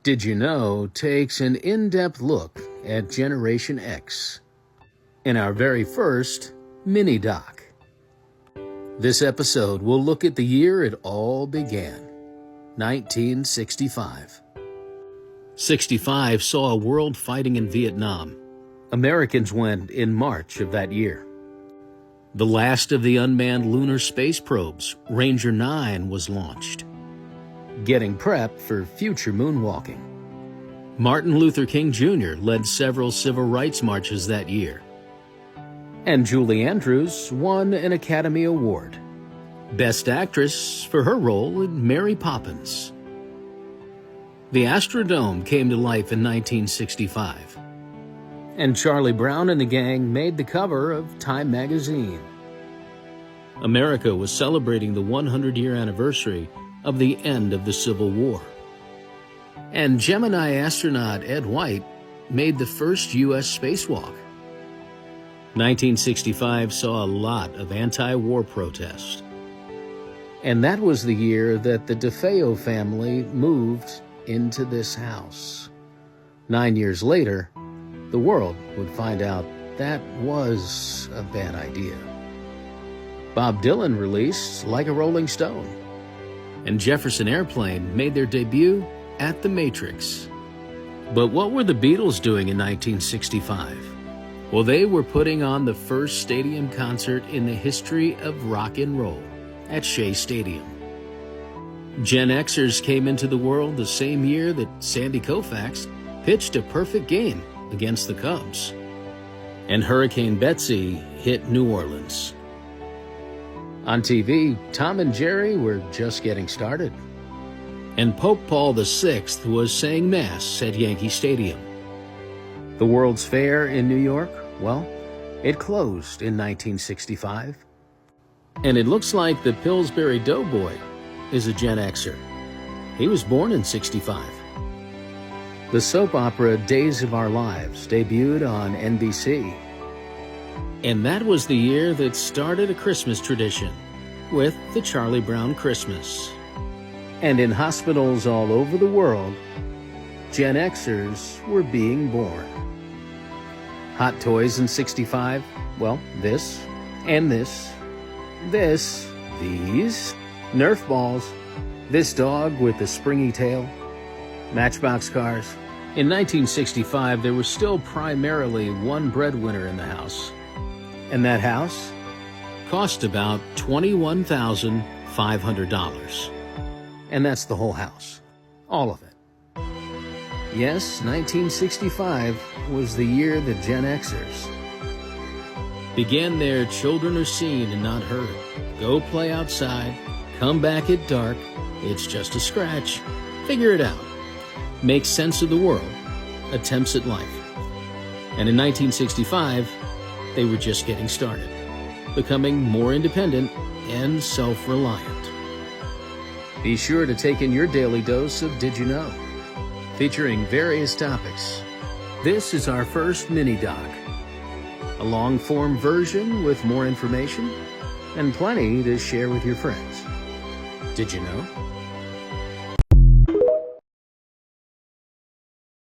Did You Know takes an in-depth look at Generation X in our very first mini-doc. This episode will look at the year it all began, 1965. 65 saw a world fighting in Vietnam. Americans went in March of that year. The last of the unmanned lunar space probes, Ranger 9, was launched, getting prepped for future moonwalking. Martin Luther King Jr. led several civil rights marches that year. And Julie Andrews won an Academy Award, Best Actress for her role in Mary Poppins. The Astrodome came to life in 1965. And Charlie Brown and the gang made the cover of Time magazine. America was celebrating the 100-year anniversary of the end of the Civil War. And Gemini astronaut Ed White made the first U.S. spacewalk. 1965 saw a lot of anti-war protests. And that was the year that the DeFeo family moved into this house. 9 years later, the world would find out that was a bad idea. Bob Dylan released Like a Rolling Stone, and Jefferson Airplane made their debut at the Matrix. But what were the Beatles doing in 1965? Well, they were putting on the first stadium concert in the history of rock and roll at Shea Stadium. Gen Xers came into the world the same year that Sandy Koufax pitched a perfect game against the Cubs, and Hurricane Betsy hit New Orleans. On TV, Tom and Jerry were just getting started, and Pope Paul VI was saying Mass at Yankee Stadium. The World's Fair in New York, well, it closed in 1965. And it looks like the Pillsbury Doughboy is a Gen Xer. He was born in 65. The soap opera Days of Our Lives debuted on NBC. And that was the year that started a Christmas tradition with the Charlie Brown Christmas. And in hospitals all over the world, Gen Xers were being born. Hot toys in 65, well, this and this, these, Nerf balls, this dog with the springy tail, Matchbox cars. In 1965, there was still primarily one breadwinner in the house, and that house cost about $21,500. And that's the whole house, all of it. Yes, 1965 was the year that Gen Xers began their children are seen and not heard. Go play outside, come back at dark, it's just a scratch, figure it out, make sense of the world, attempts at life. And in 1965, they were just getting started, becoming more independent and self-reliant. Be sure to take in your daily dose of Did You Know, featuring various topics. This is our first mini-doc, a long-form version with more information and plenty to share with your friends. Did you know?